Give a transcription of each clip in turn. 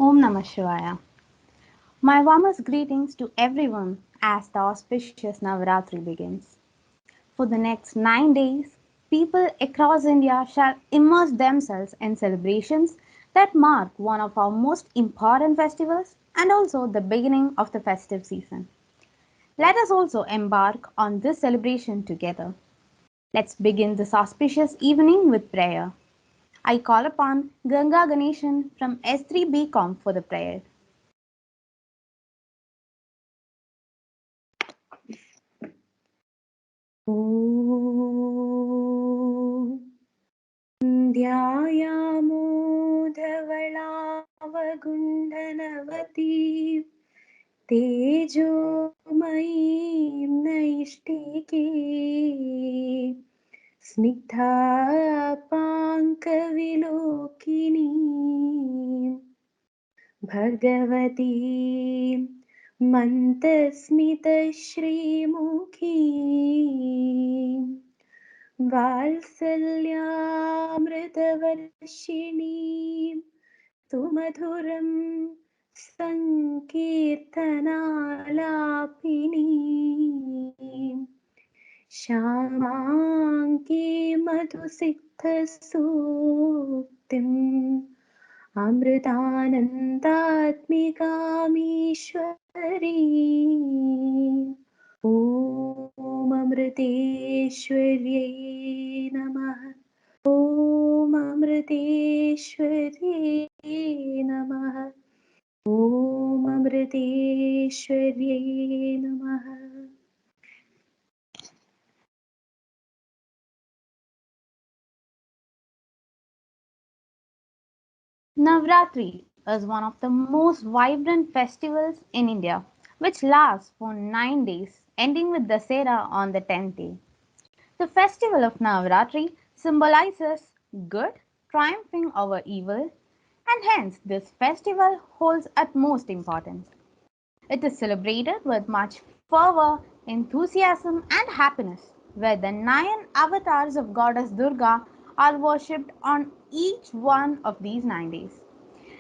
Om Namah Shivaya. My warmest greetings to everyone as the auspicious Navaratri begins. For the next 9 days, people across India shall immerse themselves in celebrations that mark one of our most important festivals and also the beginning of the festive season. Let us also embark on this celebration together. Let's begin this auspicious evening with prayer. I call upon Ganga Ganeshan from S3BCom for the prayer. ध्यायामो धवलावगुण्डनवतीं तेजोमयीं नैष्टिकीं स्निग्धापाङ्कविलोकिनीं भगवतीं मन्दस्मितश्रीमुखीं वात्सल्यामृतवर्षिणीं सुमधुरं सङ्कीर्तनालापिनीं श्यामाङ्गीं मधुसिक्तसूक्तिम् अमृतानन्दात्मिकामीश्वरी ॐ अमृतेश्वर्यै नमः ॐ अमृतेश्वर्यै नमः ॐ अमृतेश्वर्यै नमः. Navratri is one of the most vibrant festivals in India, which lasts for 9 days, ending with Dasera on the 10th day. The festival of Navratri symbolizes good triumphing over evil, and hence this festival holds utmost importance. It is celebrated with much fervor, enthusiasm, and happiness, where the 9 avatars of Goddess Durga are worshipped on each one of these 9 days.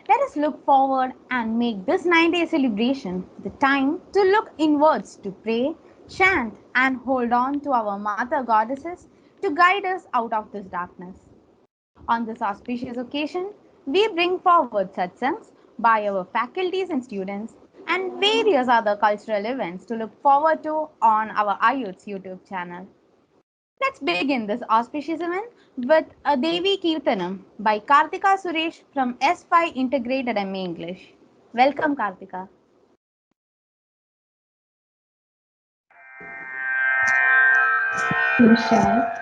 Let us look forward and make this 9 day celebration the time to look inwards to pray, chant, and hold on to our mother goddesses to guide us out of this darkness. On this auspicious occasion, we bring forward satsangs by our faculties and students and various other cultural events to look forward to on our IUT's YouTube channel. Let's begin this auspicious event with a Devi Kirtanam by Kartika Suresh from S5 Integrated MA English. Welcome, Kartika. नमस्कार.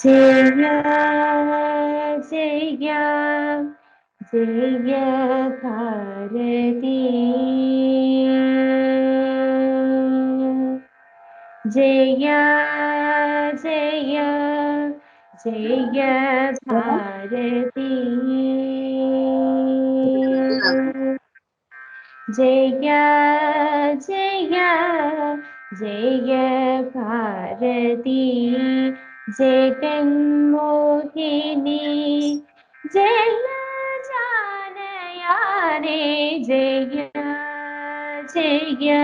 जय जय जय भारती जय जय जय भारती जय जय जय भारती जगन्मोहिनी जय जानया रे जय जय जय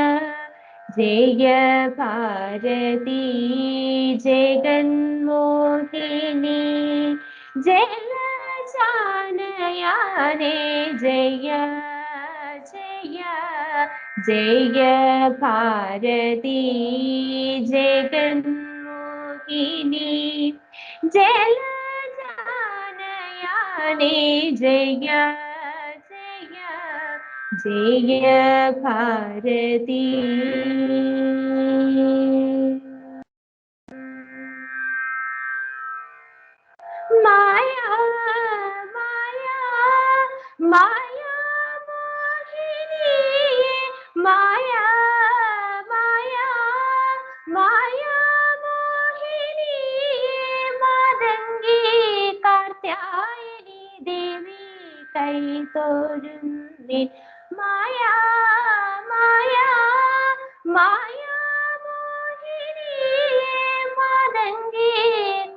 भारती जगन्मोहिनी जय जानया रे जय जय जय भारती जगन्मोहिनी जय जानयाने जय जय जय भारती माया माया माया मोहिनी माया माया माया मोहिनी मादंगी कात्यायनी देवी कई तोरुन्नी माया माया माया मोहिनी मादंगी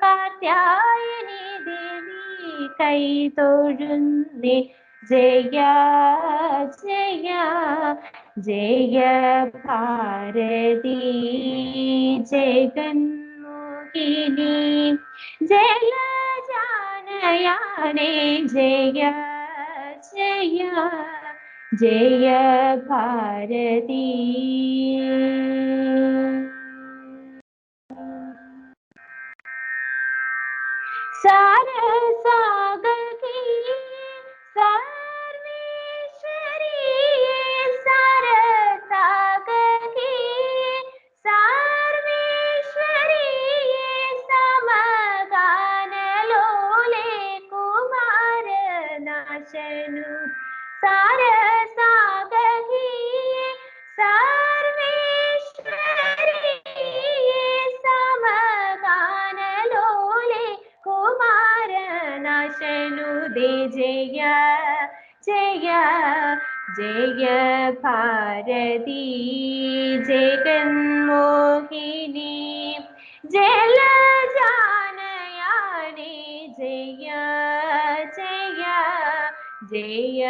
कात्यायनी देवी കൈ തൊഴുന്നേ ജയ ജയ ജയ ഭാരതി ജഗന്മോഹിനി ജലജാനയാനേ ജയ ജയ ജയ ഭാരതി സാരസാഗരി സർവേശ്വരി സാരസാഗരി സർവേശ്വരി സമഗാനലോലേ കുമാരനാശനു സാരസാഗരി സർവേശ്വരി സമഗാനലോലേ കുമാരനാശനു ദേ ജയ ജയ ജയ ഭാരതി ജഗന്മോഹിനി ജലജാനയാനേ ജയ ജയ ജയ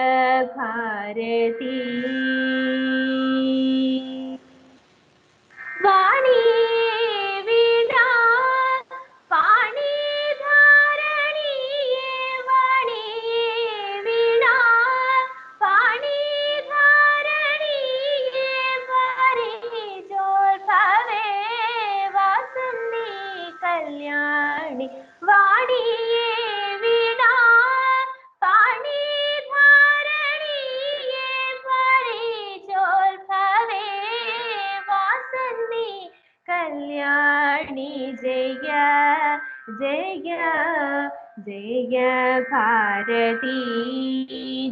ഭാരതി വാണി വീണാ പാണി ധാരണീയേ വാണി വീണാ പാണി ധാരണീയേ പരിജോത്ഭവേ വാസന്തി കല്യാണി വാണിയേ വീണാ പാണി ധാരണീയേ പരിജോത്ഭവേ Vasanthi Kalyani Jaya Jaya Jaya Bharati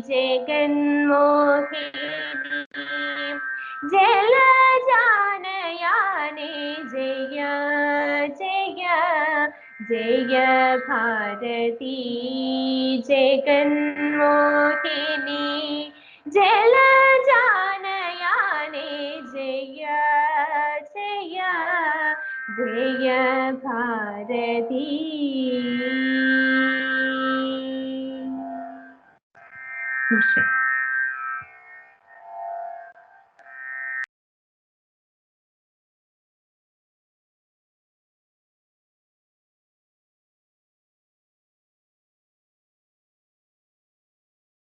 ജഗന്മോഹിനി ജലജാനയാനേ Jaya Jaya Jaya Bharati ജഗന്മോഹിനി ജലജാനയാനേ Jaya Jaya Jaya Bharati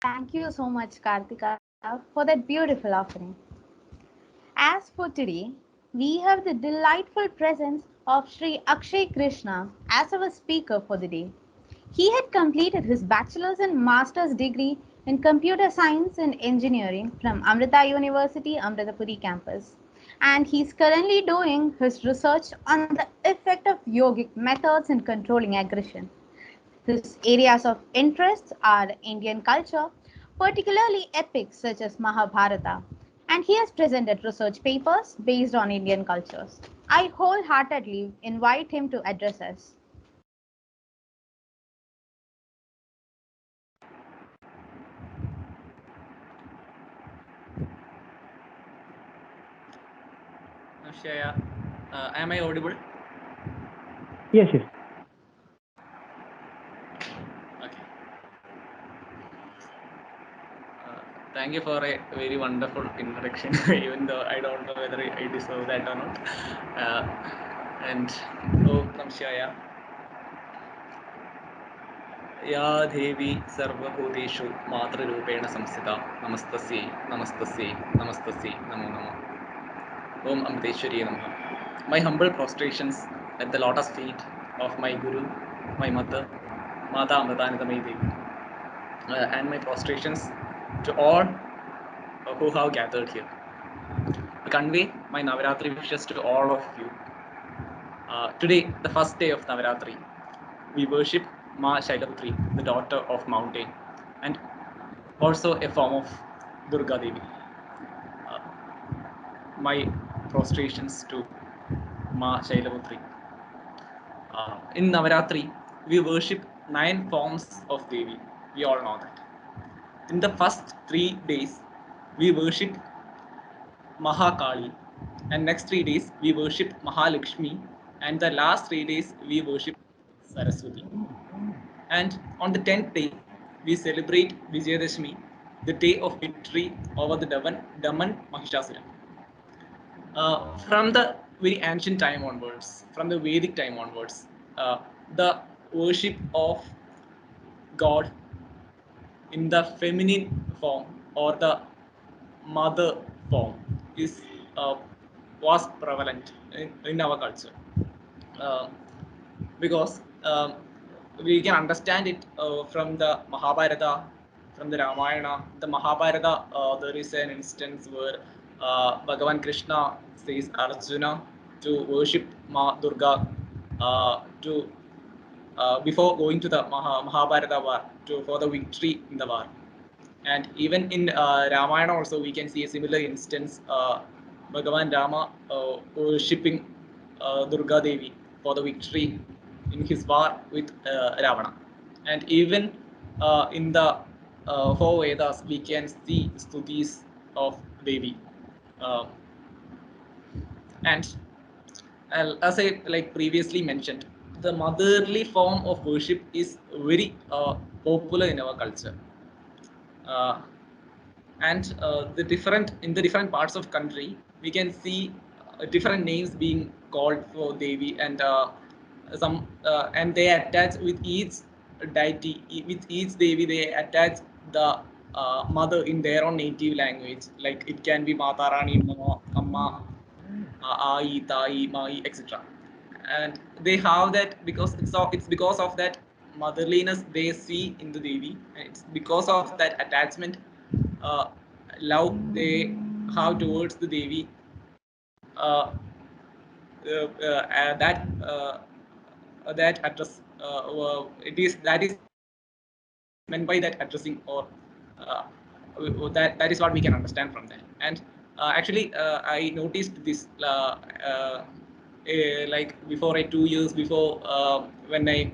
Thank you so much, Kartika, for that beautiful offering. As for today, we have the delightful presence of Sri Akshay Krishna as our speaker for the day. He had completed his bachelor's and master's degree in computer science and engineering from Amrita University, Amritapuri campus. And he's currently doing his research on the effect of yogic methods in controlling aggression. His areas of interest are Indian culture, particularly epics such as Mahabharata, and he has presented research papers based on Indian cultures. I wholeheartedly invite him to address us. Shaya, am I audible? Yes, yes. Okay. Thank you for a very wonderful introduction, even though I don't know whether I deserve that or not. And Namshaya. या देवी सर्वभूतेषु मातृरूपेण संस्थिता नमस्तस्यै नमस्तस्यै नमस्तस्यै नमो नमः Om Amriteshwari Namaha. My humble prostrations at the lotus feet of my Guru, my mother, Mata Amritanandamayi Devi, and my prostrations to all who have gathered here. I convey my Navaratri wishes to all of you. Today, the first day of Navaratri, we worship Ma Shailaputri, the daughter of mountain, and also a form of Durga Devi. My prostrations to Ma Shailaputri. In Navaratri, we worship 9 forms of Devi. We all know that. In the first 3 days, we worship Mahakali, and next 3 days we worship Mahalakshmi, and the last 3 days we worship Saraswati. And on the 10th day, we celebrate Vijayadashmi, the day of victory over the Daman Mahishasura. From the very ancient time onwards, from the Vedic time onwards, the worship of God in the feminine form or the mother form is was prevalent in our culture. Uh, because we can understand it from the Mahabharata, from the Ramayana. The Mahabharata, there is an instance where Bhagavan Krishna says Arjuna to worship Ma Durga to before going to the Mahabharata war for the victory in the war. And even in Ramayana also we can see a similar instance. Bhagavan Rama worshipping Durga Devi for the victory in his war with Ravana. And even in the four Vedas we can see stutis of Devi. Uh, and as I like previously mentioned, the motherly form of worship is very popular in our culture. Uh, and the different in the different parts of country we can see different names being called for Devi, and some and they attach with each deity, with each Devi they attach the mother in their own native language, like it can be Mata Rani, Amma, Ai, Tai, Mai, etc. And they have that because it's because of that motherliness they see in the Devi, and it's because of that attachment, uh, love they have towards the Devi. Uh, that address it is that is meant by that addressing, or that is what we can understand from that. And actually I noticed this like before 2 years before, when I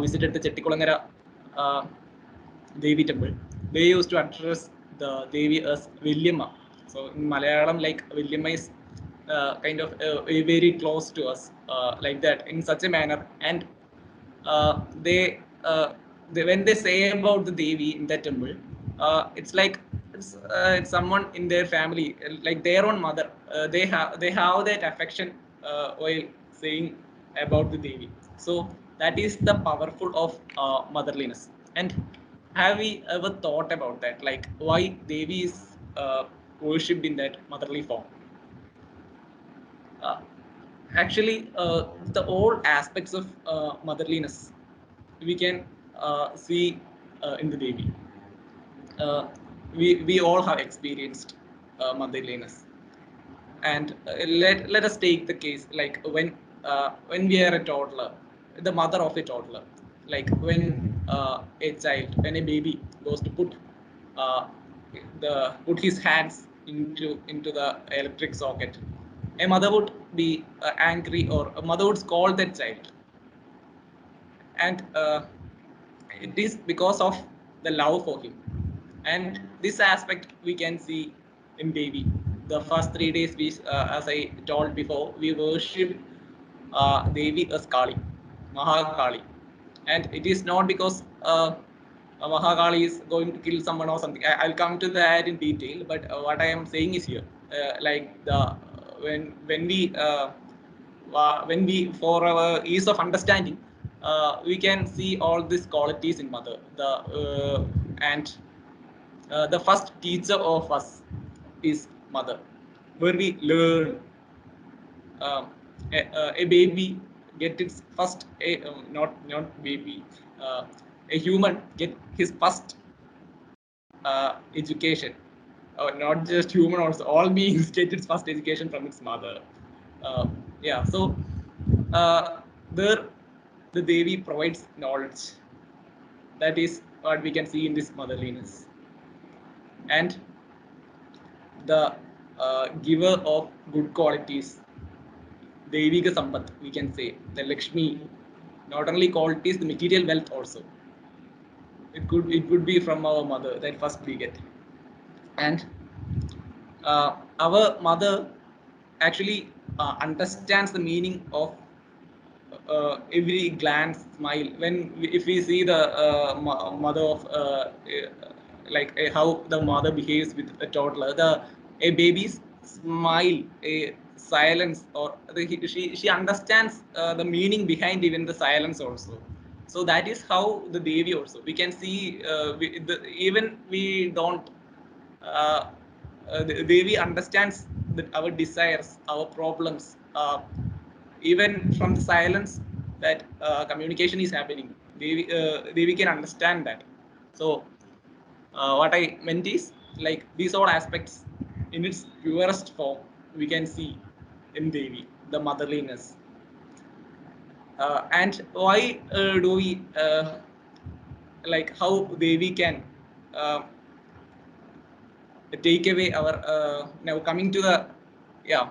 visited the Chettikulangara uh, Devi temple. They used to address the Devi as Vilyamma. So in Malayalam, like Vilyamma is kind of very close to us, like that, in such a manner. And uh, they, uh, when they say about the Devi in that temple, it's like it's someone in their family, like their own mother. They have that affection while saying about the Devi. So that is the powerful of motherliness. And have we ever thought about that, like why Devi is worshipped in that motherly form? Uh, Actually, the all aspects of motherliness we can see in the Devi. Uh, we all have experienced motherliness. And let us take the case like when we are a toddler, the mother of a toddler, like when a child, when a baby goes to uh, put his hands into the electric socket, a mother would be angry, or a mother would scold that child. And it is because of the love for him. And this aspect we can see in Devi. The first 3 days, we as I told before, we worship Devi as Kali, Mahakali. And it is not because Mahakali is going to kill someone or something. I'll come to that in detail, but what I am saying is here, like the when we, for our ease of understanding, we can see all these qualities in mother. And the first teacher of us is mother, where we learn. A baby get its first not baby, a human get his first education, not just human, also all beings get its first education from its mother. Yeah, so there the Devi provides knowledge. That is what we can see in this motherliness. And the giver of good qualities, Devika Sampat, we can say, the Lakshmi, not only qualities, the material wealth also. It could be from our mother that first we get. And our mother actually understands the meaning of every glance, smile. If we see the mother of how the mother behaves with a toddler, a baby's smile, a silence, or she understands the meaning behind even the silence also. So that is how the Devi also. We can see even we don't the Devi understands our desires, our problems, even from the silence that communication is happening. Devi can understand that. So what I meant is like these all aspects in its purest form we can see in Devi, the motherliness. And why do we like how Devi can uh, take away our now coming to the yeah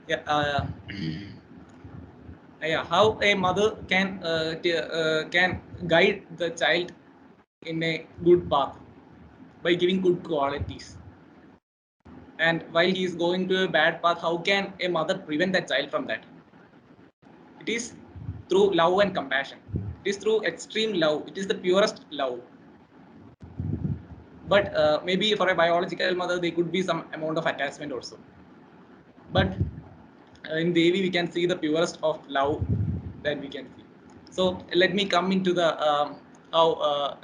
yeah yeah how a mother can guide the child in a good path by giving good qualities, and while he is going to a bad path, how can a mother prevent that child from that? It is through love and compassion. It is through extreme love. It is the purest love. But maybe for a biological mother there could be some amount of attachment also, but in Devi we can see the purest of love that we can see. So let me come into the how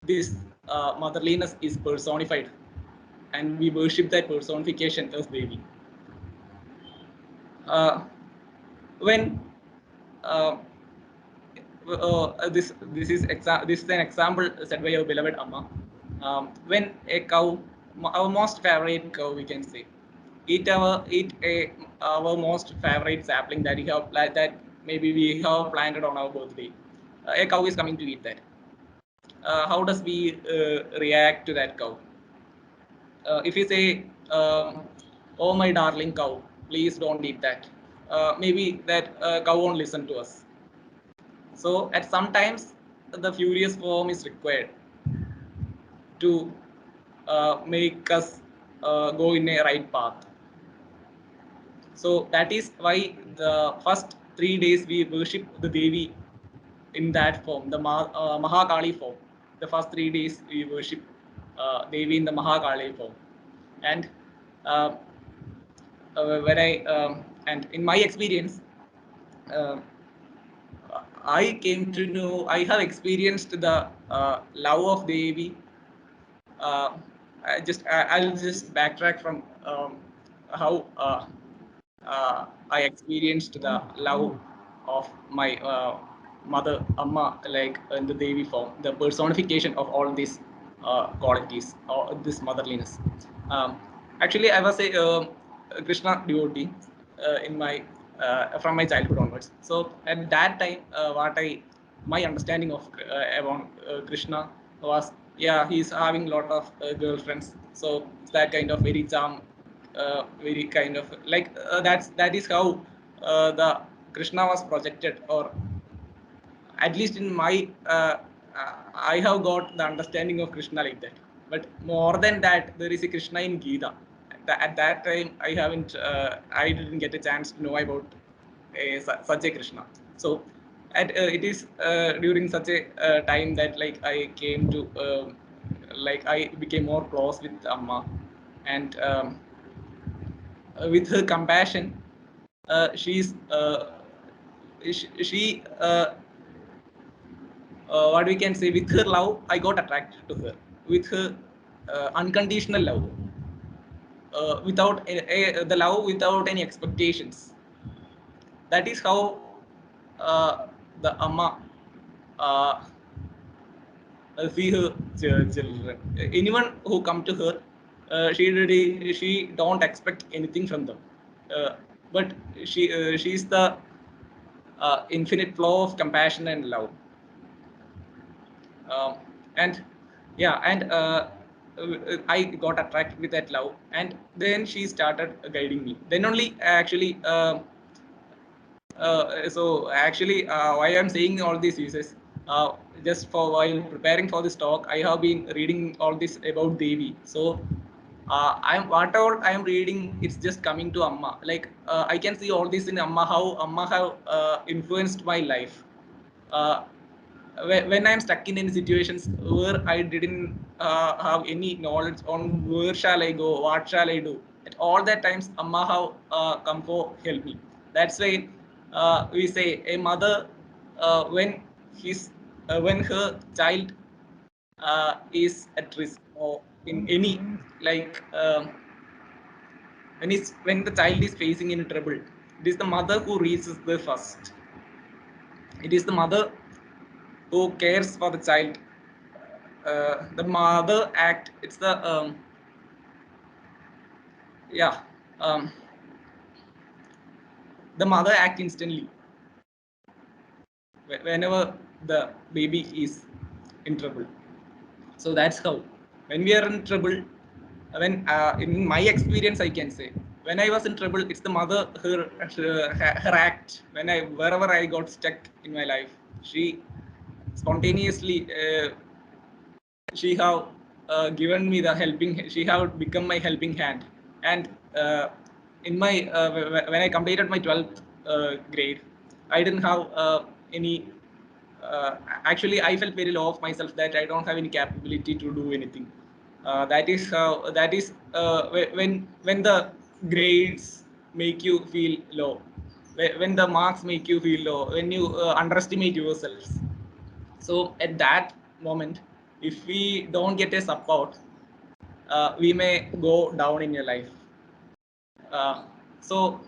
this motherliness is personified, and we worship that personification as Devi. Uh, when uh, this is an example set by our beloved Amma. When a cow, our most favorite cow, we can say, our most favorite sapling that we have that maybe we have planted on our birthday. A cow is coming to eat that. How does we react to that cow? If we say, "Oh my darling cow, please don't eat that," maybe that cow won't listen to us. So at sometimes the furious form is required to make us go in a right path. So that is why the first 3 days we worship the Devi in that form, the Mahakali form. The first 3 days we worship Devi in the Mahakali form, and uh, when I and in my experience, uh, I came to know, I have experienced the love of Devi. Uh, I'll just backtrack from how I experienced the love of my mother, Amma, like in the Devi form, the personification of all these qualities, or this motherliness. Um, Actually, I was a Krishna devotee in my from my childhood onwards. So at that time, my understanding of about Krishna was, yeah, he's having a lot of girlfriends. So it's that kind of very charm, very kind of like that is how the Krishna was projected, or at least in my I have got the understanding of Krishna like that. But more than that, there is a Krishna in Gita. At that time, I didn't get a chance to know about such a Krishna. So it is during such a time that like I came to like I became more close with Amma, and with her compassion, she's she what we can say, with her love I got attracted to her, with her unconditional love, without the love without any expectations. That is how the Amma uh, see her children. Anyone who come to her, she don't expect anything from them, uh, but she's the infinite flow of compassion and love. um, and yeah, and I got attracted with that love, and then she started guiding me. Then only actually so actually why I'm saying all these uses, uh, just for while preparing for this talk, I have been reading all this about Devi. So I'm what all I am reading, it's just coming to Amma. Like I can see all this in Amma, how Amma have influenced my life. Uh, when I'm stuck in any situations where I didn't have any knowledge on where shall I go, what shall I do, at all that times Amma have come for help me. That's why we say a mother when his when her child is at risk or in any like when the child is facing any trouble, it is the mother who reaches the first. It is the mother who cares for the child. The mother act. It's the yeah. Um, the mother act instantly whenever the baby is in trouble. So that's how when we are in trouble, when in my experience I can say, when I was in trouble, it's the mother, her act. When I wherever I got stuck in my life, she spontaneously she have given me the helping, she have become my helping hand. And in my when I completed my 12th grade, I didn't have any uh, actually I felt very low of myself, that I don't have any capability to do anything. That is how, that is when the grades make you feel low, when the marks make you feel low, when you underestimate yourselves. So at that moment, if we don't get a support, we may go down in your life. So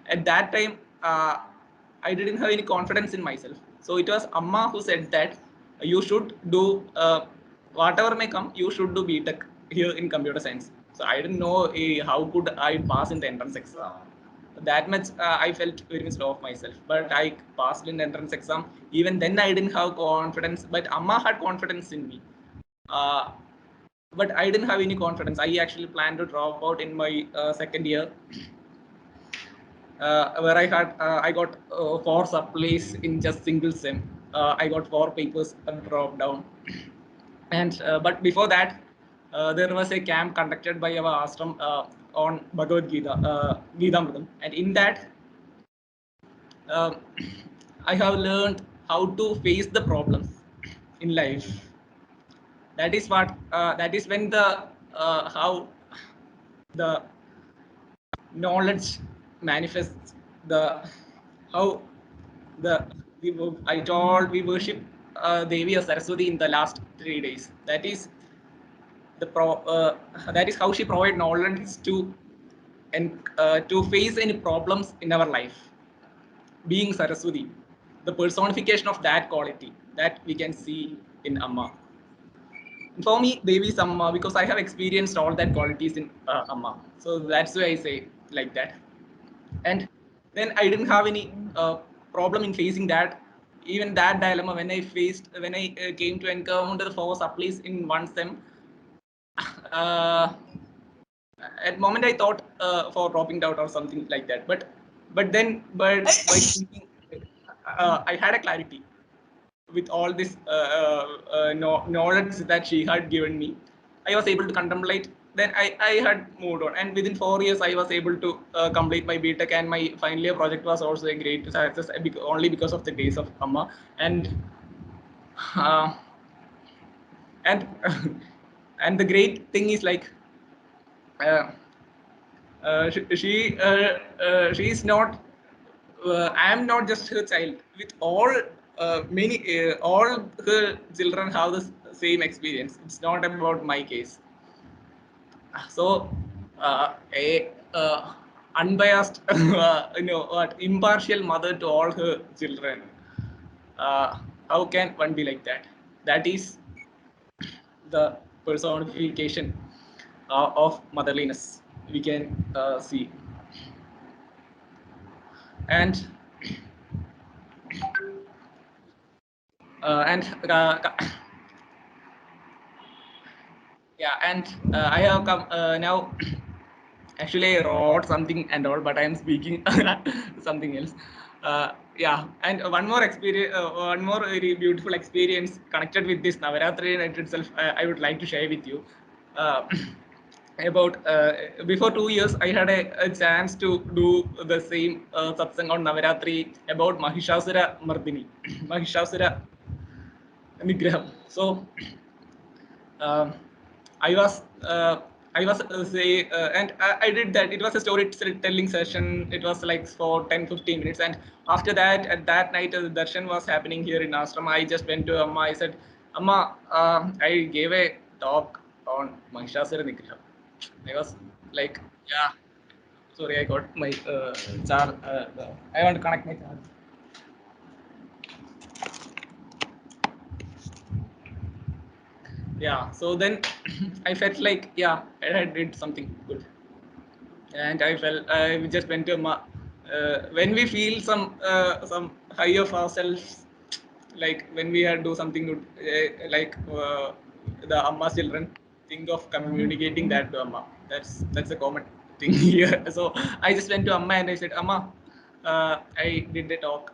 at that time, I didn't have any confidence in myself. So it was Amma who said that you should do whatever may come, you should do BTech here in computer science. So I didn't know how could I pass in the entrance exam. That much I felt very much low of myself, but I passed in the entrance exam. Even then I didn't have confidence, but Amma had confidence in me. Uh, but I didn't have any confidence. I actually planned to drop out in my second year, where I got four supplies in just single sem. I got four papers dropped down, and but before that, there was a camp conducted by our ashram on Bhagavad Gita, Gita Mridam, and in that, uh, I have learned how to face the problems in life. That is what. That is when the how the knowledge manifests, the how the I told we worship Devi or Saraswati in the last 3 days. That is that is how she provide knowledge to and to face any problems in our life. Being Saraswati, the personification of that quality that we can see in Amma. For me, Devi is Amma because I have experienced all that qualities in Amma. So that's why I say like that. And then I didn't have any problem in facing that. Even that dilemma when I came to encounter the four supplies in one sem, uh, at moment I thought for dropping out or something like that. But by thinking, I had a clarity with all this knowledge that she had given me. I was able to contemplate. Then I had moved on, and within 4 years, I was able to complete my BTech, and my final year project was also a great success, only because of the grace of Amma. Uh, and and the great thing is like uh, she is not. I am not just her child. With all many all her children have the same experience. It's not about my case. So a unbiased, what impartial mother to all her children. How can one be like that? That is the personification of motherliness we can see. And and yeah, and I have come now. Actually, I wrote something and all, but I am speaking something else. Yeah, and one more experience, one more very beautiful experience connected with this Navaratri night itself. I would like to share with you. Uh, about before 2 years I had a chance to do the same satsang on Navaratri about Mahishasura Mardini, Mahishasura Nigraham. So um, I was say and I did that. It was a storytelling session. It was like for 10-15 minutes, and after that, at that night, the darshan was happening here in Ashram. I just went to Amma. I said, Amma, I gave a talk on Mahishasura Nigraham. I was like, yeah. Sorry, I got my charge. I want to connect my charge. Yeah. So then I felt like, yeah, I did something good. And I felt I just went to when we feel some high of ourselves, like when we had do something good, like the Amma's children think of communicating that to Amma. That's a common thing here. So I just went to Amma and I said, Amma, I did a talk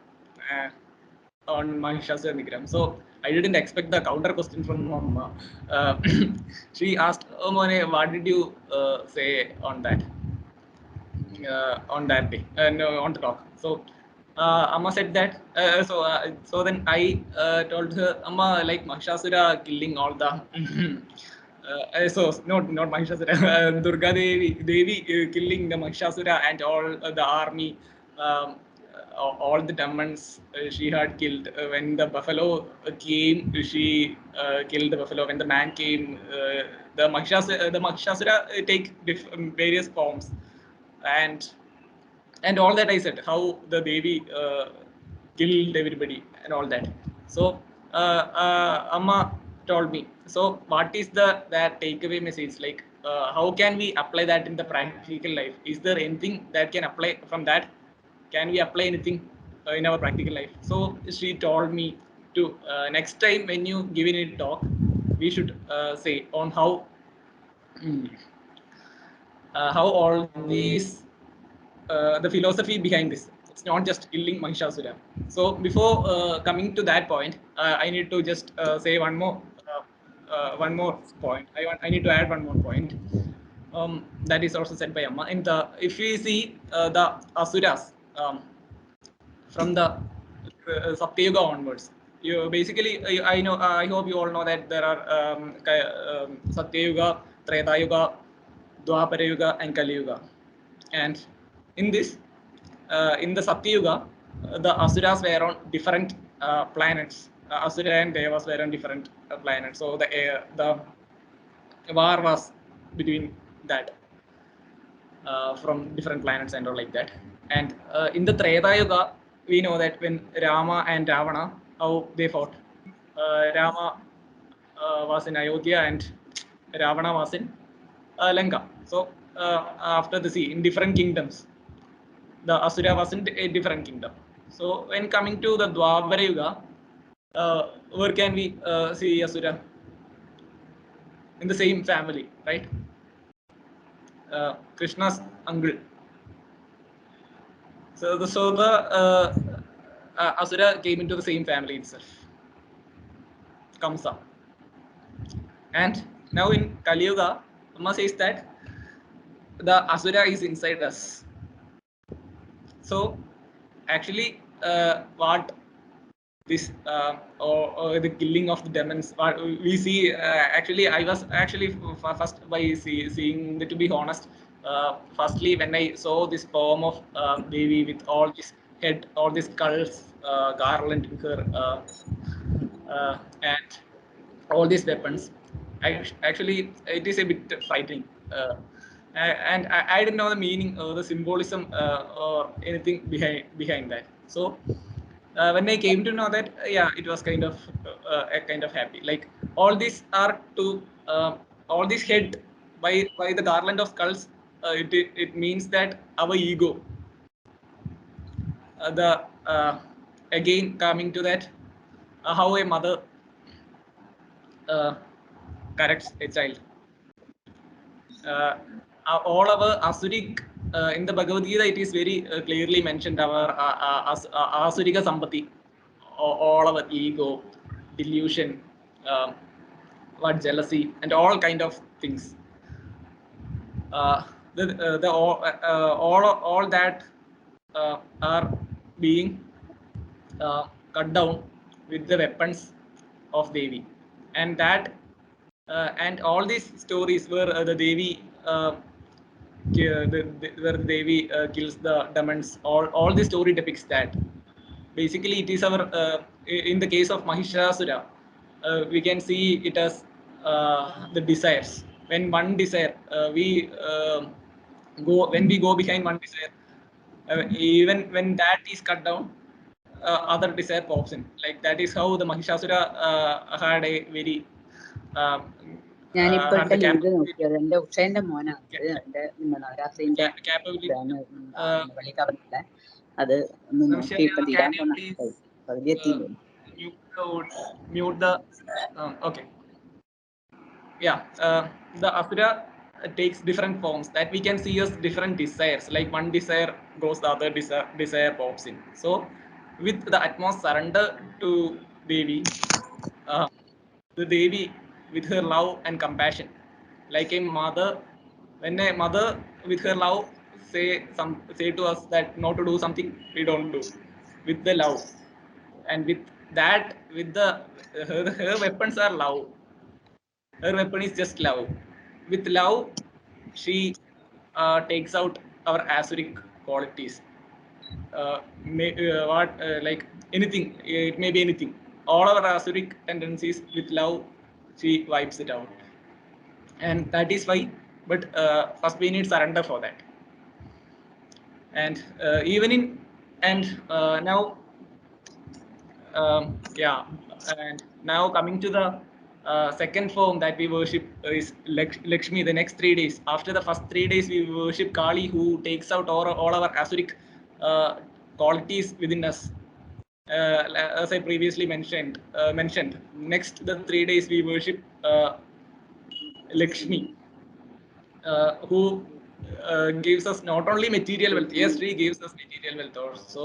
on Mahishasura Nigram. So I didn't expect the counter question from Amma. Uh, she asked, "Oh, Mone, what did you say on that?" On that day and on the talk. So Amma said that. So then I told her, Amma, like Mahishasura killing all the. So not Mahishasura, Durga Devi killing the Mahishasura and all the army, um, all the demons she had killed. When the buffalo came, she killed the buffalo. When the man came, the Mahishasura take various forms, and all that I said, how the Devi killed everybody and all that. So Amma told me. So what is the that takeaway message? Like how can we apply that in the practical life? Is there anything that can apply from that? Can we apply anything in our practical life? So she told me to next time when you give in a talk, we should say on how all these the philosophy behind this. It's not just killing Mahishasura. So before coming to that point, I need to just say one more point. I need to add one more point. That is also said by Amma. In the if we see the asuras from the Satyuga onwards, you basically I know I hope you all know that there are Satyuga, Treta Yuga, Dwapara Yuga, and Kali Yuga, and in this in the Satyuga, the Asuras were on different planets. Asura and Devas were on different planets. So the war was between that from different planets and all like that. And in the Treta Yuga, we know that when Rama and Ravana, how they fought. Rama was in Ayodhya and Ravana was in Lanka. So after the sea, in different kingdoms, the Asura was in a different kingdom. So when coming to the Dwapara Yuga, where can we see Asura? In the same family, right? Krishna's uncle. So the Asura came into the same family itself, Kamsa. And now in Kali Yuga, Amma says that the Asura is inside us. So actually, what this or the killing of the demons, what we see, actually I was actually first by seeing, to be honest, firstly when I saw this poem of Devi with all this head, all these skulls, garland in her, and all these weapons, actually it is a bit frightening, and I didn't know the meaning or the symbolism or anything behind that. So when I came to know that, yeah, it was kind of a kind of happy. Like all these are to all this head by the garland of skulls. It means that our ego, the again coming to that, how a mother uh, corrects a child. uh, all our asuric in the Bhagavad Gita, it is very clearly mentioned our asurika sampati, all our ego, delusion, what jealousy, and all kind of things. the all that are being cut down with the weapons of Devi, and that and all these stories where the Devi where Devi kills the demons, all the story depicts that. Basically, it is our in the case of Mahishasura, we can see it as the desires. When one desire, we go behind one desire, even when that is cut down, other desire pops in. Like that is how the Mahishasura had a very had ഞാനിപ്പോഴത്തെ the link capability, നോക്കിയത് എന്റെ ഉഷേന്റെ മോനാണത്. എന്റെ നവരാത്രിന്റെ capability. വലിയ കവറില്ല. അത് ഒന്ന് നോക്കി ഇപ്പൊ തീരാൻ Can you പോന്ന please പകുതി എത്തിയില്ലേ. mute the okay. Yeah, the asura takes different forms that we can see as different desires. Like one desire goes, the other desire pops in. So with the utmost surrender to Devi, uh, the Devi with her love and compassion, like a mother, when a mother with her love say to us that not to do something, we don't do with the love, and with that, with the her weapons are love. Her weapon is just love. With love, she takes out our asuric qualities. Like anything, it may be anything. All our asuric tendencies with love, she wipes it out, and that is why. But first, we need surrender for that. And even in and now yeah, and now coming to the second form that we worship is Lakshmi. The next 3 days, after the first 3 days, we worship Kali, who takes out all our asuric qualities within us. As I previously mentioned. Next, the 3 days we worship Lakshmi, who gives us not only material wealth. Yes, she gives us material wealth also.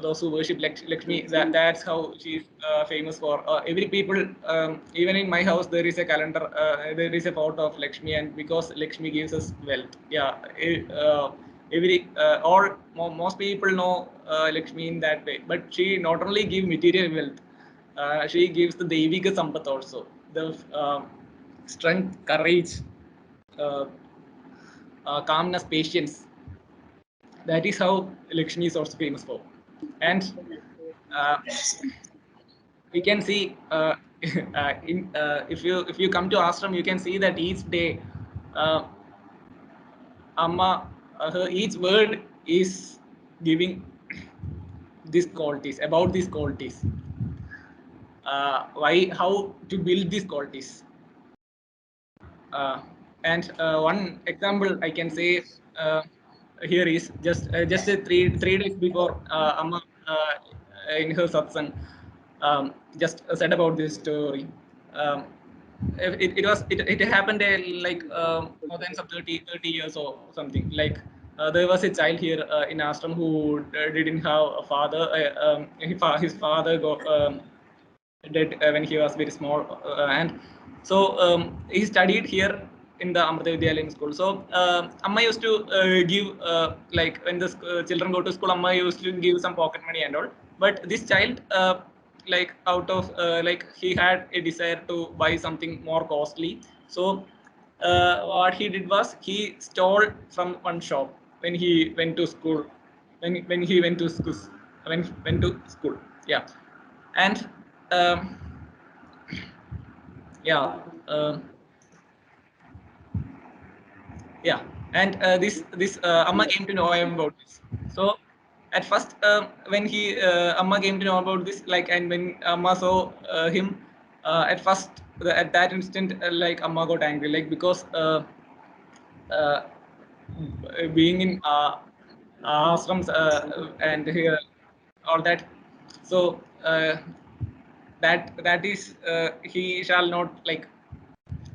Those who worship Lakshmi, that's how she's famous for. Every people, even in my house, there is a calendar. There is a photo of Lakshmi, and because Lakshmi gives us wealth, yeah. Most people know Lakshmi in that way, but she not only give material wealth, she gives the Devika Sampat also, the strength, courage, uh, calmness, patience. That is how Lakshmi is also famous for. And uh, we can see if you come to ashram, you can see that each day, uh, Amma, each word is giving these qualities, about these qualities. Why, how to build these qualities. And one example I can say here is just 3 days before Amma in her satsang just said about this story. Um, it happened like more than some 30 years or something. Like there was a child here in ashram who didn't have a father. His father did when he was very small, and so he studied here in the Amrita Vidyalayam school. So Amma used to give like when the children go to school, Amma used to give some pocket money and all. But this child, like out of like he had a desire to buy something more costly. So what he did was he stole from one shop when he went to school. When he went to school, when he went to school, yeah, and um, yeah, yeah, and this Amma came to know about this. So at first, when he Amma came to know about this, like, and when Amma saw him, at first, at that instant, like Amma got angry, like because uh, being in ashrams and here all that, so that is he shall not like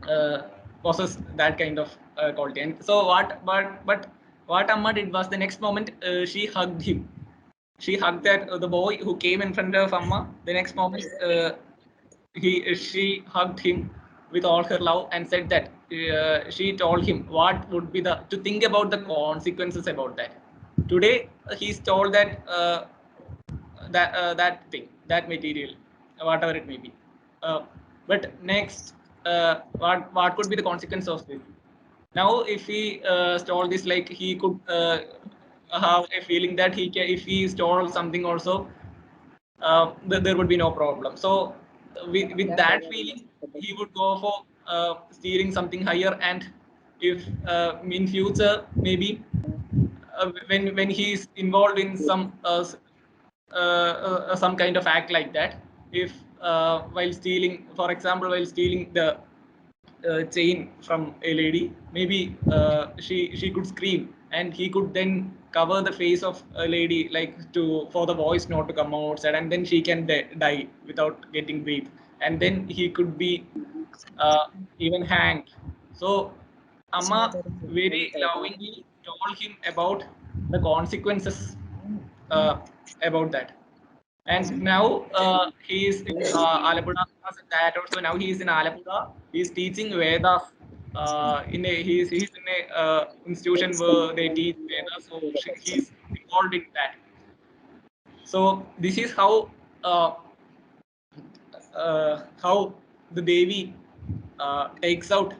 uh, possess that kind of quality. And so but what Amma did was the next moment she hugged him. She hugged that the boy who came in front of Amma. The next moment she hugged him with all her love and said that she told him what would be the to think about the consequences about that. Today he's told that that thing, that material, whatever it may be. But next, what could be the consequence of this? Now, if he stole this, like he could have a feeling that if he stole something also, there would be no problem. So, with that feeling, he would go for stealing something higher, and if in future maybe when he is involved in some kind of act like that, if while stealing, for example, while stealing the chain from a lady, maybe she could scream, and he could then cover the face of a lady, like to for the voice not to come outside, and then she can die without getting breathe, and then he could be uh, even hanged. So Amma very lovingly told him about the consequences uh, about that. And now he is in Alappuzha. That also now he is in Alappuzha. He is teaching Vedas. He's in a institution where they teach Vedas. So he's involved in that. So this is how the Devi takes out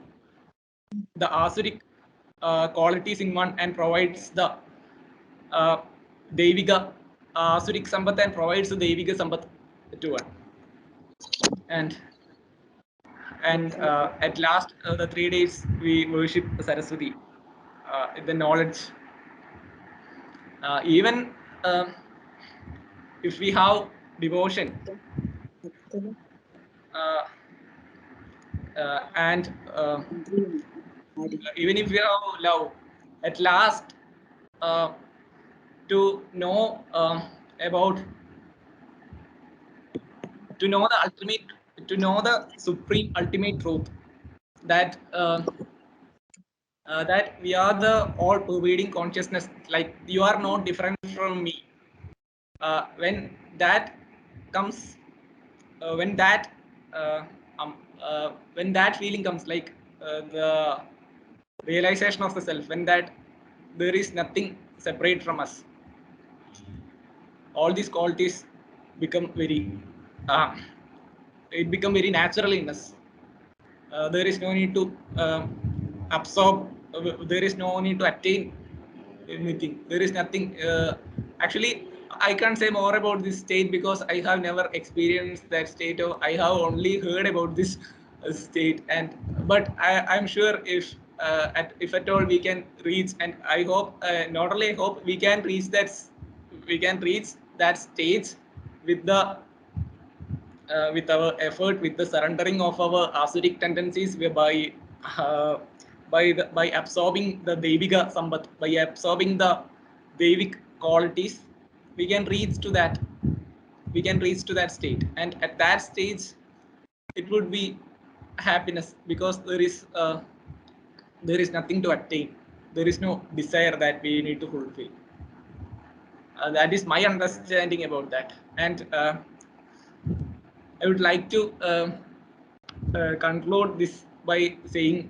the Asuric qualities in one and provides the uh, Devika Asuric Sampat and provides the Devika Sampat to one. And at last, the 3 days we worship Saraswati, the knowledge. Even if we have devotion, uh, and even if we have love, at last uh, to know about the ultimate, to know the supreme ultimate truth, that that we are the all pervading consciousness, like you are not different from me. When that comes, when that uh, when that feeling comes, like the realization of the self, when that there is nothing separate from us, all these qualities become very uh, it become very natural in us. There is no need to absorb, there is no need to attain anything, there is nothing. Actually, I can't say more about this state because I have never experienced that state, or I have only heard about this state. And but I'm sure if at all we can reach, and I hope, not only hope, we can reach that stage with the with our effort, with the surrendering of our asuric tendencies, uh, by absorbing the Devika Sambat, by absorbing the Devic qualities, we can reach to that. We can reach to that state, and at that stage, it would be happiness, because there is nothing to attain. There is no desire that we need to fulfill. That is my understanding about that, and I would like to conclude this by saying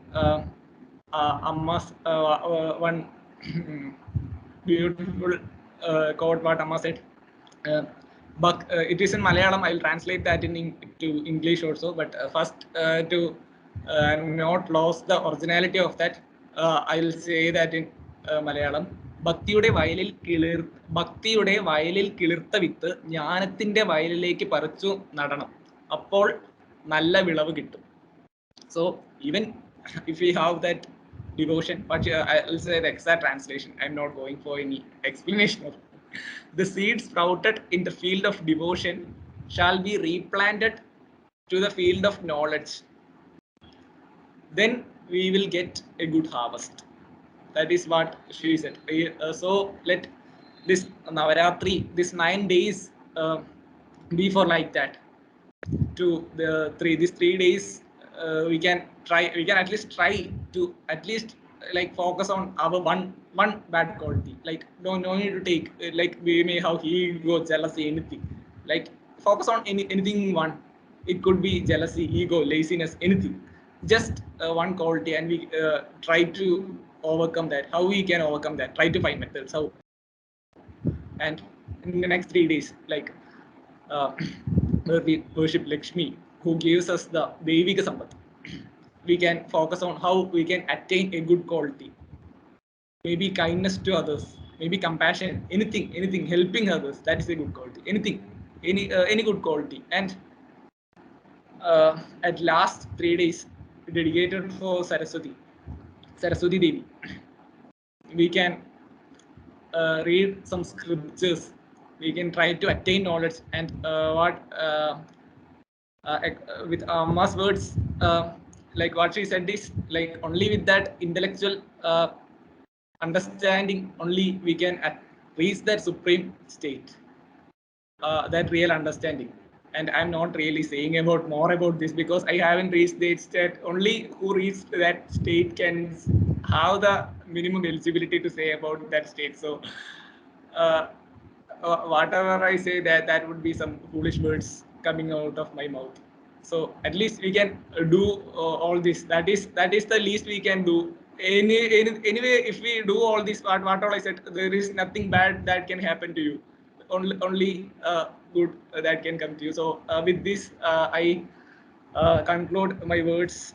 Amma's one beautiful quote what Amma said. Uh, but it is in Malayalam. I'll translate that to English also. But first, to not lose the originality of that, I'll say that in Malayalam. ഭക്തിയുടെ വയലിൽ കിളിർത്ത വിത്ത് ജ്ഞാനത്തിന്റെ വയലിലേക്ക് പറിച്ചു നടണം, അപ്പോൾ നല്ല വിളവ് കിട്ടും. So even if we have that devotion, but I'll say the exact translation, I'm not going for any explanation of it. The seed sprouted in the field of devotion shall be replanted to the field of knowledge, then we will get a good harvest. That is what she said. So let this Navaratri, this 9 days, be for like that. To these 3 days, we can at least try to at least like focus on our one bad quality, like no need to take like we may have ego, jealousy, anything. Like focus on anything one. It could be jealousy, ego, laziness, anything. just one quality, and we try to overcome that. How we can overcome that? Try to find methods. How? And in the next 3 days, like uh, where we worship Lakshmi, who gives us the Devika Sampat, we can focus on how we can attain a good quality. Maybe kindness to others, maybe compassion, anything, helping others. That is a good quality. Anything, any good quality. And at last 3 days dedicated for Saraswati Devi, we can read some scriptures. We can try to attain knowledge, and with Amma's words, like what she said is like only with that intellectual understanding only we can reach that supreme state, that real understanding. And I'm not really saying about more about this because I haven't reached that state. Only who reached that state can have the minimum eligibility to say about that state. So uh, whatever I say, that would be some foolish words coming out of my mouth. So at least we can do all this. That is the least we can do. Anyway, if we do all this, what all I said, there is nothing bad that can happen to you. Only good that can come to you. So with this, I conclude my words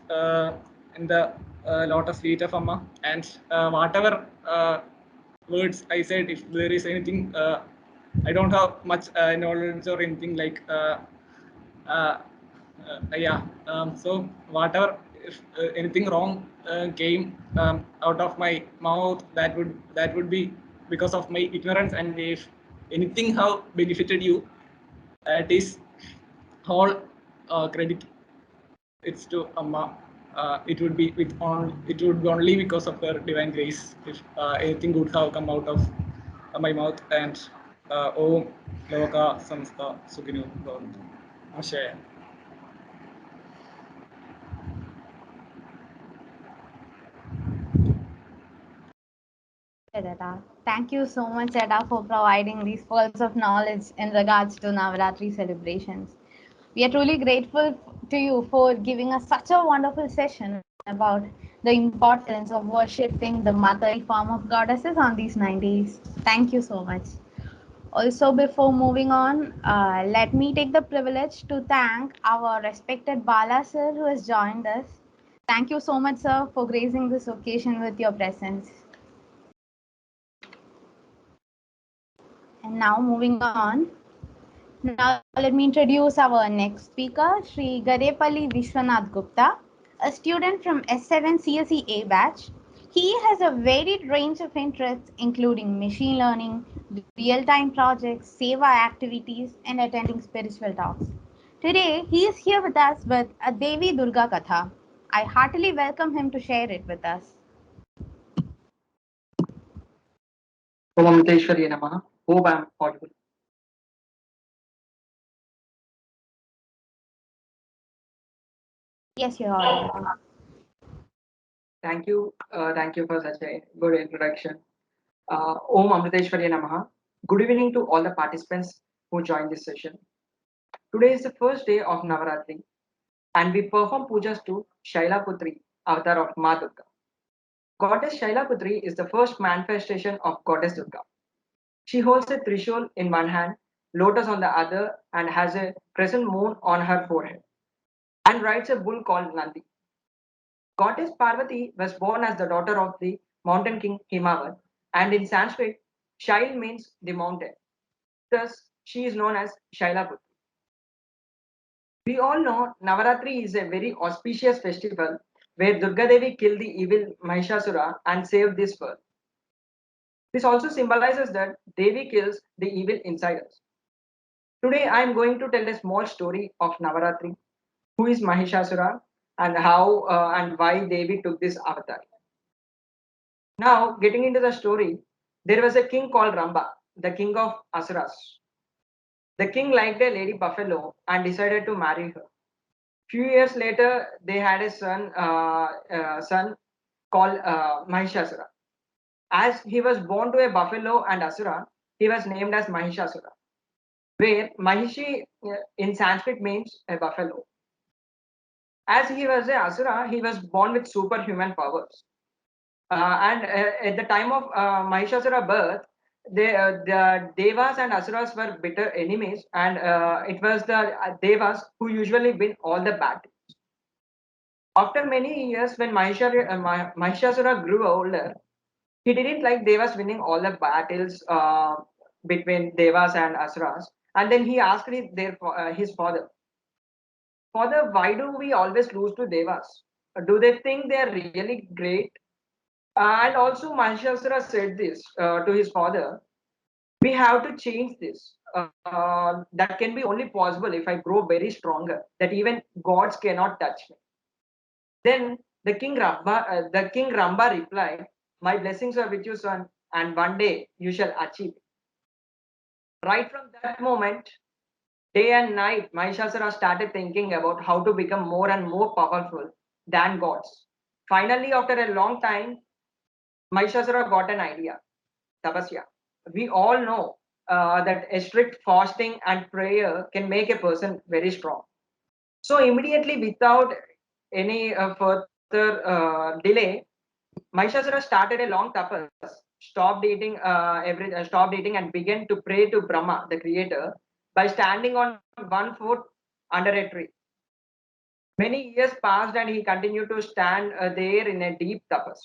in the lotus feet of Amma, and whatever words I said, if there is anything, I don't have much knowledge or anything like. Uh, yeah. So whatever, if anything wrong came out of my mouth, that would be because of my ignorance. And if anything have benefited you, it is all credit it's to Amma. It would be only because of her divine grace if anything good have come out of my mouth. And Om Loka Samsta Sukino Bhavantu. Namaste. Edda. Thank you so much, Edda, for providing these pearls of knowledge in regards to Navaratri celebrations. We are truly grateful to you for giving us such a wonderful session about the importance of worshipping the motherly form of goddesses on these 9 days. Thank you so much. Also, before moving on, let me take the privilege to thank our respected Bala sir who has joined us. Thank you so much, sir, for gracing this occasion with your presence. And now, moving on. Now, let me introduce our next speaker, Sri Garepalli Vishwanath Gupta, a student from S7 CSE A batch. He has a varied range of interests, including machine learning, real time projects, seva activities, and attending spiritual talks. Today, he is here with us with a Devi Durga Katha. I heartily welcome him to share it with us. Om Namaha. Hope I'm audible. Yes, you're audible. Thank you for such a good introduction. Om Amriteshwarya Namaha. Good evening to all the participants who joined this session. Today is the first day of Navaratri, and we perform pujas to Shailaputri, avatar of Ma Durga. Goddess Shailaputri is the first manifestation of Goddess Durga. She holds a trishul in one hand, lotus on the other, and has a crescent moon on her forehead, and rides a bull called Nandi. Goddess Parvati was born as the daughter of the mountain king Himavat, and in Sanskrit, Shail means the mountain. Thus, she is known as Shailaputri. We all know Navaratri is a very auspicious festival where Durga Devi killed the evil Mahishasura and saved this world. This also symbolizes that Devi kills the evil inside us. Today, I am going to tell a small story of Navaratri, who is Mahishasura, and how and why Devi took this avatar. Now, getting into the story, there was a king called Ramba, the king of Asuras. The king liked a lady buffalo and decided to marry her. Few years later, they had a son called Mahishasura. As he was born to a buffalo and Asura, he was named as Mahishasura, where Mahishi in Sanskrit means a buffalo. As he was a Asura, he was born with superhuman powers. And at the time of Mahishasura birth, the Devas and Asuras were bitter enemies, and it was the Devas who usually win all the battles. After many years, when Mahishasura grew older, he didn't like Devas winning all the battles between Devas and Asuras, and then he asked his father, "Father, why do we always lose to Devas? Do they think they are really great?" And also, Mahishasura said this to his father: "We have to change this. That can be only possible if I grow very stronger, that even gods cannot touch me." Then the king Ramba replied, "My blessings are with you, son, and one day you shall achieve it." Right from that moment, day and night, Mahishasura started thinking about how to become more and more powerful than gods. Finally, after a long time, Mahishasura got an idea: tapasya. We all know that a strict fasting and prayer can make a person very strong. So immediately, without any further delay, Mahishasura started a long tapas, stopped eating, and began to pray to Brahma, the creator, by standing on one foot under a tree. Many years passed, and he continued to stand there in a deep tapas.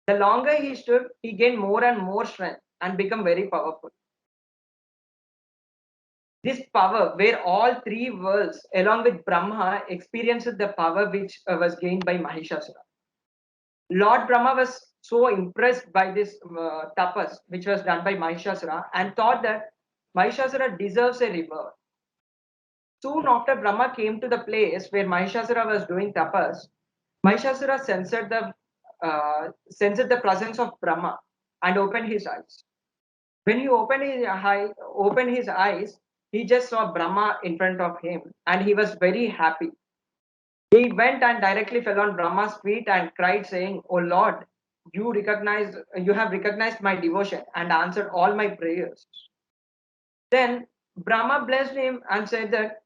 The longer he stood, he gained more and more strength and became very powerful. This power, where all three worlds, along with Brahma, experienced the power which was gained by Mahishasura. Lord Brahma was so impressed by this tapas, which was done by Mahishasura, and thought that Mahishasura deserves a reward. Soon after Brahma came to the place where Mahishasura was doing tapas, Mahishasura sensed the presence of Brahma and opened his eyes. When he opened his eyes, he just saw Brahma in front of him, and he was very happy. He went and directly fell on Brahma's feet and cried, saying, "Oh Lord, you have recognized my devotion and answered all my prayers." Then Brahma blessed him and said that,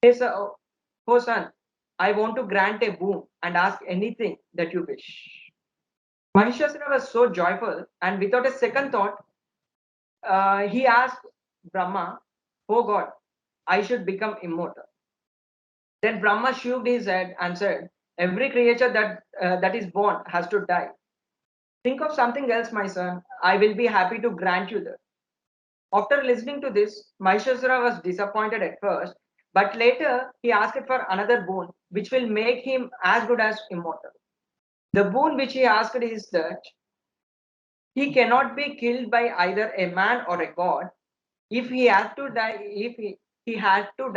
"Hey, oh son, I want to grant a boon and ask anything that you wish." Mahishasura was so joyful, and without a second thought, he asked Brahma, "Oh God, I should become immortal." Then Brahma shook his head and said, "Every creature that is born has to die. Think of something else, my son. I will be happy to grant you that." After listening to this, Mahishasura was disappointed at first, but later he asked for another boon, which will make him as good as immortal. The boon which he asked is that he cannot be killed by either a man or a god. If he had to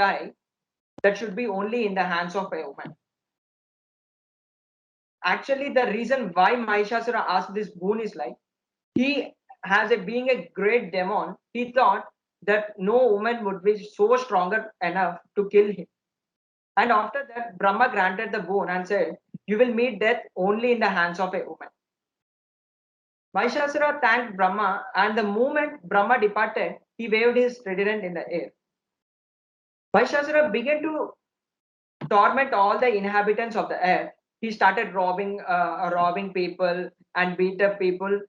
die, that should be only in the hands of a woman. Actually, the reason why Mahishasura asked this boon is like, he being a great demon, he thought that no woman would be so stronger enough to kill him. And after that, Brahma granted the boon and said, "You will meet death only in the hands of a woman." Mahishasura thanked Brahma, and the moment Brahma departed, he waved his trident in the air. Mahishasura began to torment all the inhabitants of the earth. He started robbing people and beat up people,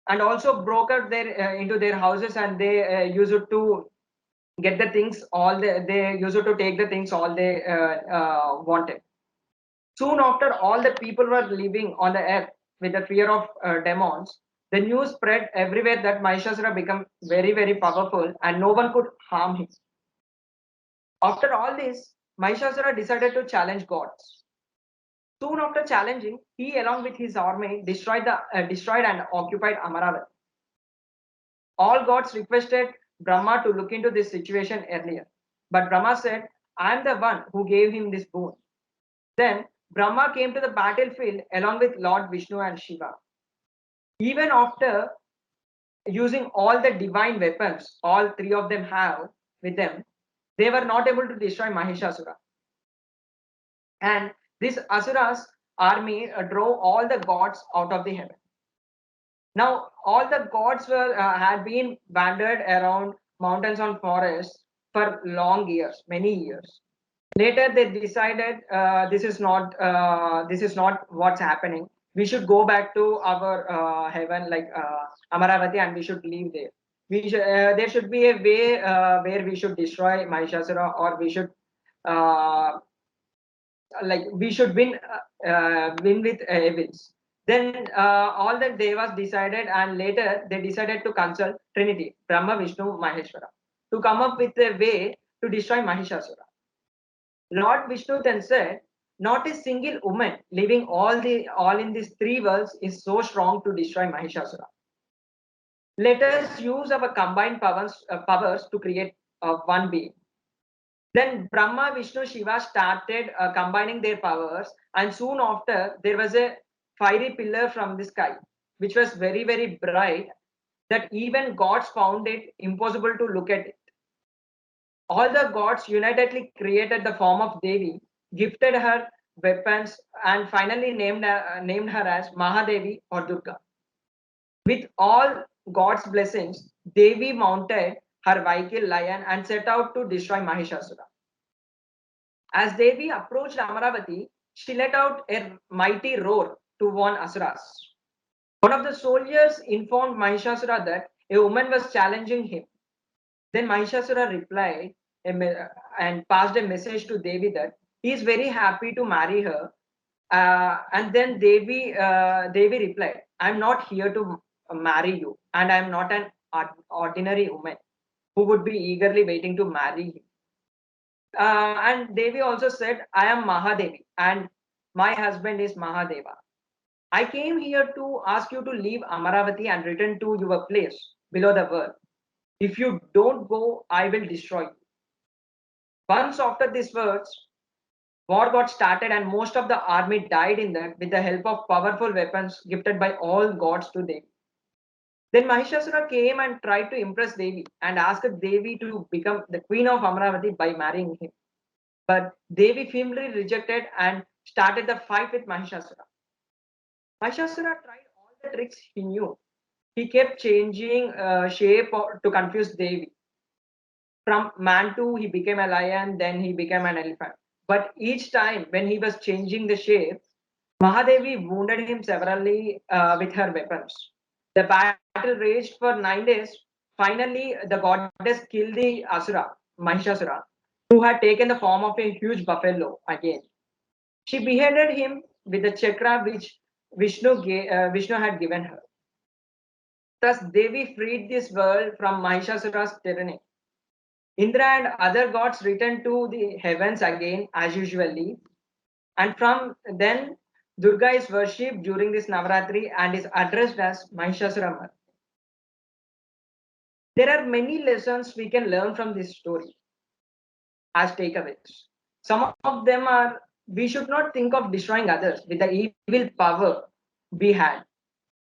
and also broke out into their houses, and they used to get the things they used to take the things all they wanted. Soon after, all the people were living on the earth with the fear of demons. The news spread everywhere that Mahishasura became very, very powerful, and no one could harm him. After all this, Mahishasura decided to challenge gods. Soon after challenging, he, along with his army, destroyed and occupied Amaravati. All gods requested Brahma to look into this situation earlier, but Brahma said, "I am the one who gave him this boon." Then Brahma came to the battlefield along with Lord Vishnu and Shiva. Even after using all the divine weapons all three of them have with them, they were not able to destroy Mahishasura. And this Asura's army drove all the gods out of the heaven. Now, all the gods had been wandered around mountains and forests for long years, many years. Later, they decided this is not what's happening. We should go back to our heaven, like Amaravati, and we should leave there. There should be a way where we should destroy Mahishasura, or we should uh, win with evils. Then all the devas decided, and later they decided to consult Trinity, Brahma, Vishnu, Maheshwara, to come up with a way to destroy Mahishasura. Lord Vishnu then said, "Not a single woman living all in these three worlds is so strong to destroy Mahishasura. Let us use our combined powers to create one being." Then Brahma, Vishnu, Shiva started combining their powers, and soon after there was a fiery pillar from the sky, which was very, very bright, that even gods found it impossible to look at it. All the gods unitedly created the form of Devi, gifted her weapons, and finally named her as Mahadevi or Durga. With all God's blessings, Devi mounted her vehicle lion and set out to destroy Mahishasura. As Devi approached Amaravati, she let out a mighty roar to warn Asuras. One of the soldiers informed Mahishasura that a woman was challenging him. Then Mahishasura replied and passed a message to Devi that he is very happy to marry her. And then Devi replied, "I am not here to marry you, and I am not an ordinary woman who would be eagerly waiting to marry him." And Devi also said, "I am Mahadevi, and my husband is Mahadeva. I came here to ask you to leave Amaravati and return to your place below the world. If you don't go, I will destroy you." Once after these words, war got started, and most of the army died in that with the help of powerful weapons gifted by all gods to Devi. Then Mahishasura came and tried to impress Devi and asked Devi to become the queen of Amaravati by marrying him. But Devi firmly rejected and started the fight with Mahishasura. Mahishasura tried all the tricks he knew. He kept changing shape to confuse Devi. From man to he became a lion, then he became an elephant. But each time when he was changing the shape, Mahadevi wounded him severely with her weapons. The battle raged for 9 days. Finally, the goddess killed the Asura, Mahishasura, who had taken the form of a huge buffalo again. She beheaded him with the chakra which Vishnu had given her. Thus, Devi freed this world from Mahishasura's tyranny. Indra and other gods returned to the heavens again as usually, and from then Durga is worshipped during this Navaratri and is addressed as Mahishasura. There are many lessons we can learn from this story as takeaways. Some of them are: we should not think of destroying others with the evil power we had.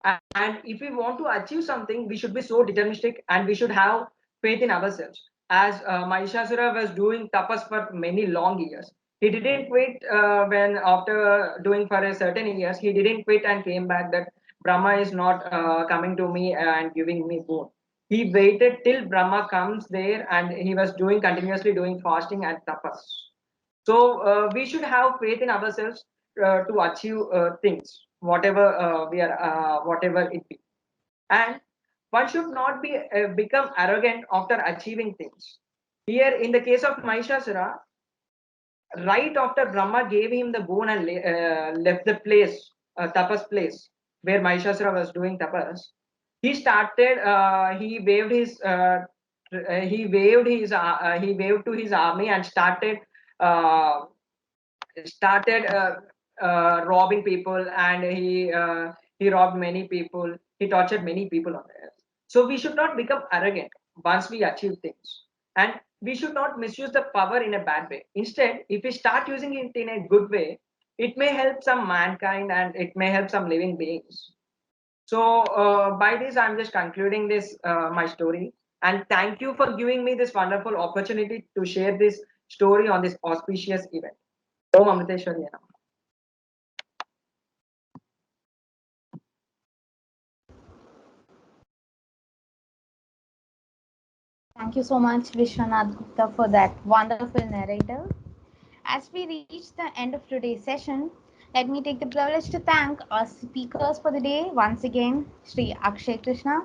And if we want to achieve something, we should be so deterministic, and we should have faith in ourselves. As Mahishasura was doing tapas for many long years, he didn't quit when after doing for a certain years, he didn't quit and came back that Brahma is not coming to me and giving me boon. He waited till Brahma comes there, and he was doing continuously doing fasting and tapas. So we should have faith in ourselves to achieve things, whatever it be. And one should not be become arrogant after achieving things. Here, in the case of Mahishasura, right after Brahma gave him the boon and left the place, tapas place, where Mahishasura was doing tapas, he started. He waved to his army and uh, started robbing people, and he robbed many people. He tortured many people on earth. So we should not become arrogant once we achieve things, and we should not misuse the power in a bad way. Instead, if we start using it in a good way, it may help some mankind, and it may help some living beings. So by this, I'm just concluding this my story, and thank you for giving me this wonderful opportunity to share this story on this auspicious event. Om Amriteshwari Namaha. Thank you so much, Vishwanath Gupta, for that wonderful narrative. As we reach the end of today's session, let me take the privilege to thank our speakers for the day once again, Sri Akshay Krishna.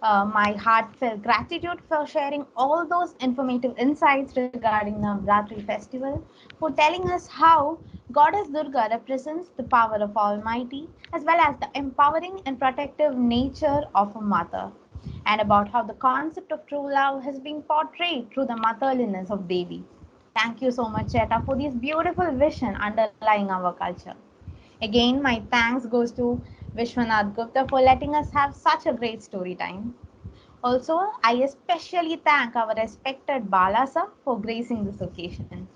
My heartfelt gratitude for sharing all those informative insights regarding Navratri festival, for telling us how Goddess Durga represents the power of Almighty as well as the empowering and protective nature of a mother, and about how the concept of true love has been portrayed through the motherliness of Devi. Thank you so much, Cheta, for this beautiful vision underlying our culture. Again, my thanks goes to Vishwanath Gupta for letting us have such a great story time. Also, I especially thank our respected Balasa for gracing this occasion.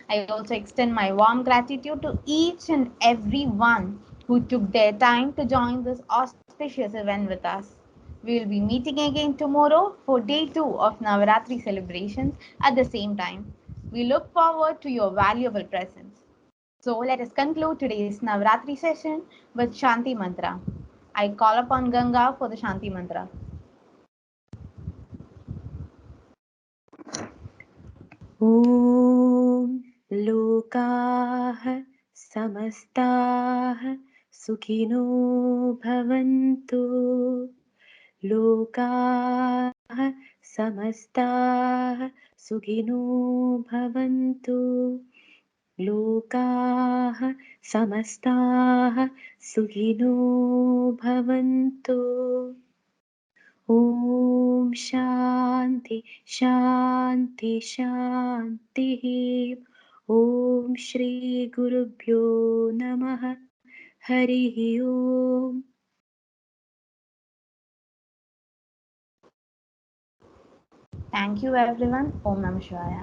I also extend my warm gratitude to each and every one who took their time to join this auspicious event with us. We will be meeting again tomorrow for day 2 of Navaratri celebrations at the same time. We look forward to your valuable presence. So let us conclude today's Navaratri session with Shanti Mantra. I call upon Ganga for the Shanti Mantra. ॐ लोकाः समस्ताः सुखिनो भवन्तु लोकाः समस्ताः सुखिनो भवन्तु लोकाः समस्ताः सुखिनो भवन्तु ॐ शान्ति शान्ति शान्तिः ॐ श्रीगुरुभ्यो नमः हरिः ओम् Thank you everyone. Om Namah Shivaya.